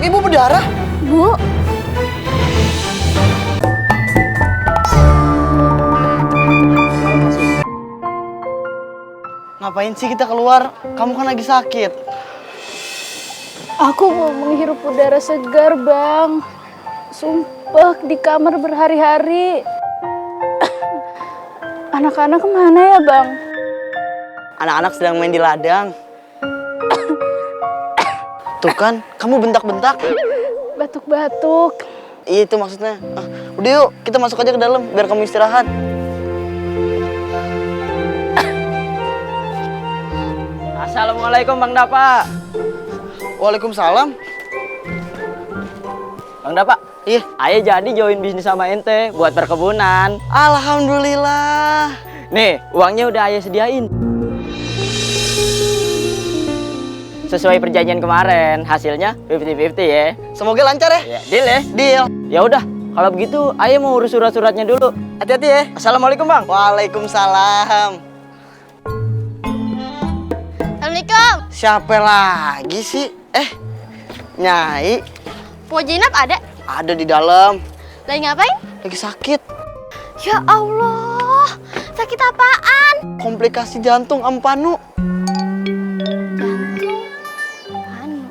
ibu berdarah. Bu, Ngapain sih kita keluar? Kamu kan lagi sakit. aku mau menghirup udara segar, Bang. Sumpah di kamar berhari-hari. Anak-anak kemana ya, Bang? Anak-anak sedang main di ladang. Tuh kan, kamu bentak-bentak. Batuk-batuk. Iya itu maksudnya. Udah yuk, kita masuk aja ke dalam biar kamu istirahat. Assalamualaikum Bang Dapa. Waalaikumsalam. Bang Dapa, Iya. Aye jadi join bisnis sama ente buat perkebunan. Alhamdulillah. Nih, uangnya udah Aye sediain. Sesuai perjanjian kemarin, hasilnya 50-50 ya. Semoga lancar ya. Ya, deal ya. Deal. Ya udah, kalau begitu Aye mau urus surat-suratnya dulu. Hati-hati ya. Assalamualaikum Bang. Waalaikumsalam. Assalamualaikum. Siapa lagi sih? Nyai. Po Jenab ada? Ada di dalam. Lagi ngapain? Lagi sakit. Ya Allah, sakit apaan? Komplikasi jantung Ampanu. Anu.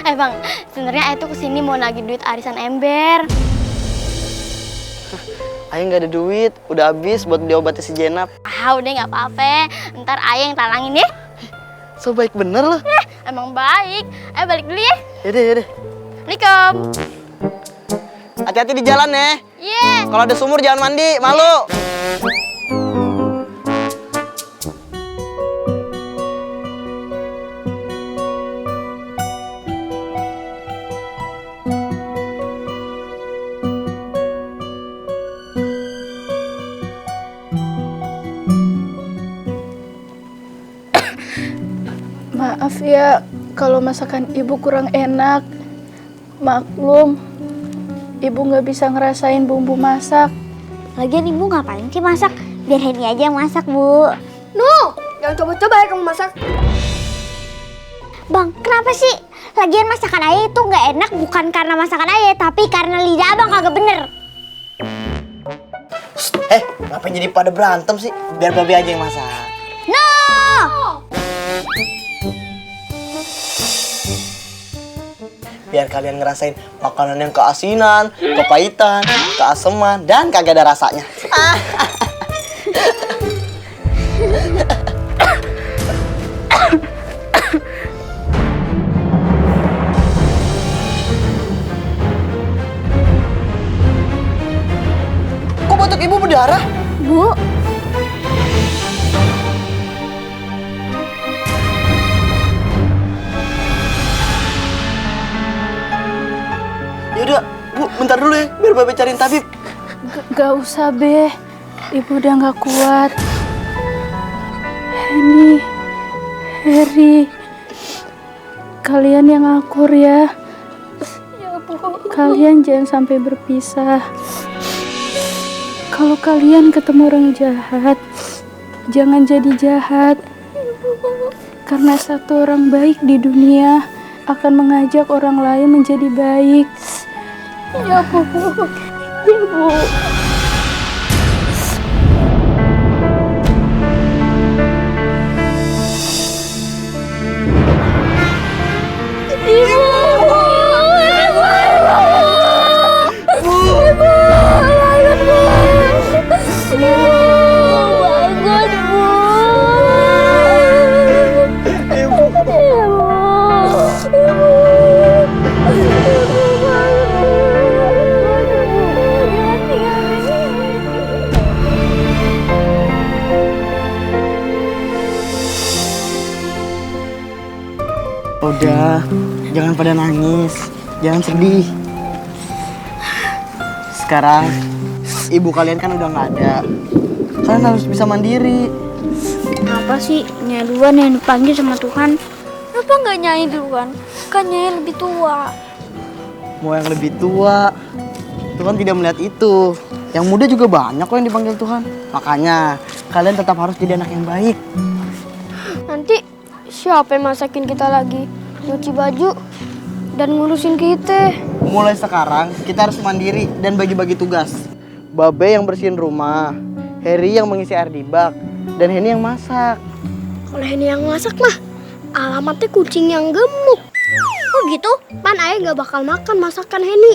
Bang, sebenarnya Ayo tuh kesini mau nagih duit arisan ember. Ayo nggak ada duit. Udah habis buat beli obatnya si Jenab. Udah nggak apa-apa. Ntar Ayo yang talangin ya. So baik bener loh. Emang baik. Ayo balik dulu ya. Yaudah, yaudah. Assalamualaikum. Hati-hati di jalan ya. Iya. Kalau ada sumur jangan mandi, malu. Maaf ya kalau masakan ibu kurang enak. Maklum, ibu nggak bisa ngerasain bumbu masak. Lagian ibu ngapain sih masak? Biar Henny aja yang masak, Bu. No, jangan coba-coba ya kamu masak. Bang, kenapa sih? Lagian masakan Ayah itu nggak enak bukan karena masakan Ayah, tapi karena lidah Abang kagak bener. Ngapain jadi pada berantem sih? Biar Babe aja yang masak. No! Biar kalian ngerasain makanan yang keasinan, kepahitan, keaseman, dan kagak ada rasanya. Kok batuk ibu berdarah? Bu, Yaudah, Bu, bentar dulu ya, biar Babe cariin tabib. gak usah, Be. Ibu udah gak kuat. Henny, Heri, kalian yang akur ya. Kalian jangan sampai berpisah. Kalau kalian ketemu orang jahat, jangan jadi jahat. Karena satu orang baik di dunia akan mengajak orang lain menjadi baik. Ya, Bu. Ya, Bu. Udah, jangan pada nangis, jangan sedih. Sekarang, ibu kalian kan udah nggak ada. Kalian harus bisa mandiri. Kenapa sih Nyai duluan yang dipanggil sama Tuhan? Kenapa nggak Nyai duluan? Kan Nyai lebih tua. Mau yang lebih tua, Tuhan tidak melihat itu. Yang muda juga banyak kok yang dipanggil Tuhan. Makanya, kalian tetap harus jadi anak yang baik. Nanti siapa yang masakin kita lagi? nyuci baju, dan ngurusin kita. Mulai sekarang kita harus mandiri dan bagi-bagi tugas. Babe yang bersihin rumah, Heri yang mengisi air di bak, dan Henny yang masak. Kalau Henny yang masak mah, alamatnya kucing yang gemuk. Oh gitu? Pan ayah nggak bakal makan masakan Henny.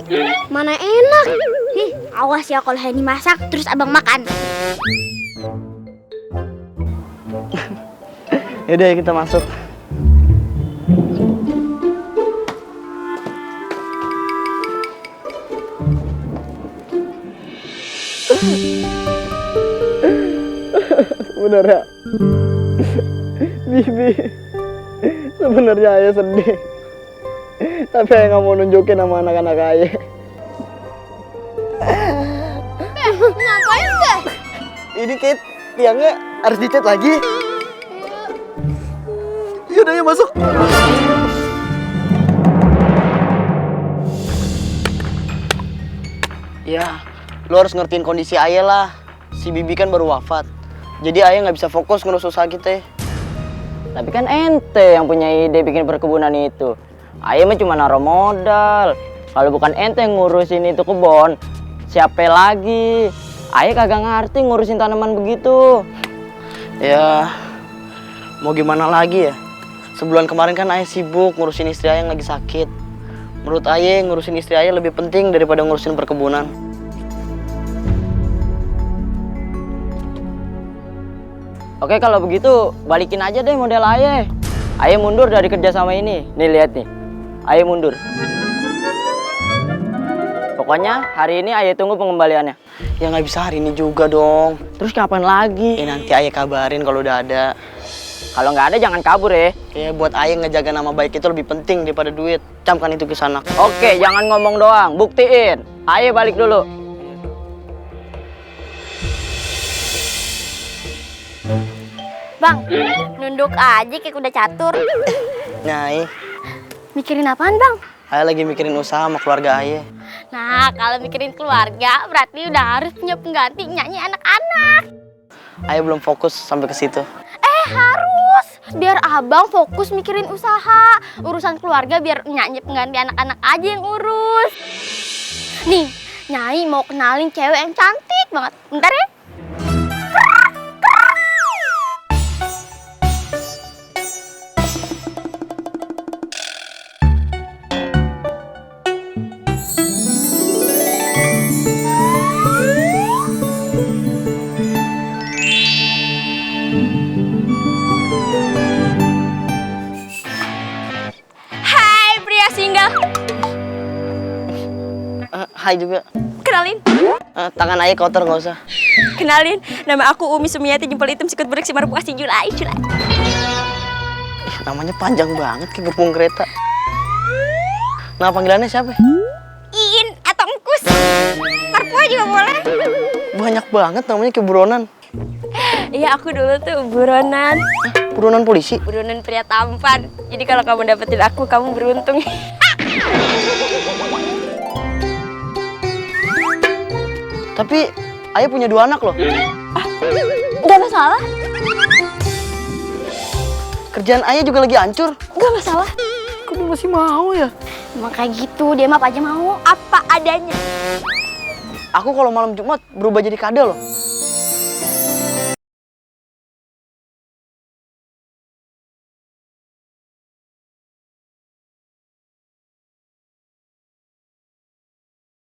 Mana enak. Nih, awas ya kalau Henny masak terus abang makan. Yaudah ya kita masuk. Sebenarnya Bibi, sebenarnya ayah sedih, tapi ayah nggak mau nunjukin sama anak-anak ayah. Ngapain deh? Ini Kit, tiangnya harus dicat lagi. Yaudah ya masuk. Ya, lo harus ngertiin kondisi ayah lah. Si Bibi kan baru wafat, jadi ayah nggak bisa fokus ngurus usaha kita. Tapi kan ente yang punya ide bikin perkebunan itu. Ayah mah cuma naruh modal. Kalau bukan ente yang ngurusin itu kebun, siapa lagi? Ayah kagak ngerti ngurusin tanaman begitu. Ya, mau gimana lagi ya? Sebulan kemarin kan ayah sibuk ngurusin istri ayah yang lagi sakit. Menurut ayah ngurusin istri ayah lebih penting daripada ngurusin perkebunan. Oke kalau begitu balikin aja deh model ayah. Ayah mundur dari kerja sama ini. Nih lihat nih, ayah mundur. Pokoknya hari ini ayah tunggu pengembaliannya. Ya nggak bisa hari ini juga dong. Terus kapan lagi? Nanti ayah kabarin kalau udah ada. Kalau nggak ada jangan kabur ya. Ya buat ayah ngejaga nama baik itu lebih penting daripada duit. Camkan itu ke sana. Oke, jangan ngomong doang, buktiin. Ayah balik dulu. Bang, nunduk aja kayak kuda catur. Nyai, Mikirin apaan bang? ayah lagi mikirin usaha sama keluarga ayah. Nah, kalau mikirin keluarga, berarti udah harus punya pengganti nyanyi anak-anak. Ayah belum fokus sampai ke situ. Harus. Biar abang fokus mikirin usaha. Urusan keluarga biar nyanyi pengganti anak-anak aja yang urus. Nih, Nyai mau kenalin cewek yang cantik banget. Bentar ya. Hai juga. Kenalin, Tangan ayah kotor nggak usah. kenalin. Nama aku Umi Sumiati, jempol hitam, sikut berik, si maruk asih julai. Namanya panjang banget kayak gepung kereta. Nah panggilannya siapa? Iin atau Engkus. Marpua juga boleh. Banyak banget namanya kayak buronan. Iya, aku dulu tuh buronan. Buronan polisi. Buronan pria tampan. Jadi kalau kamu dapetin aku, kamu beruntung. Tapi ayah punya 2 anak loh. Gak masalah, Kerjaan ayah juga lagi hancur. gak masalah. Kok dia masih mau ya? Emang kayak gitu, dia mah apa aja mau. Apa adanya. Aku kalau malam Jumat berubah jadi kade loh.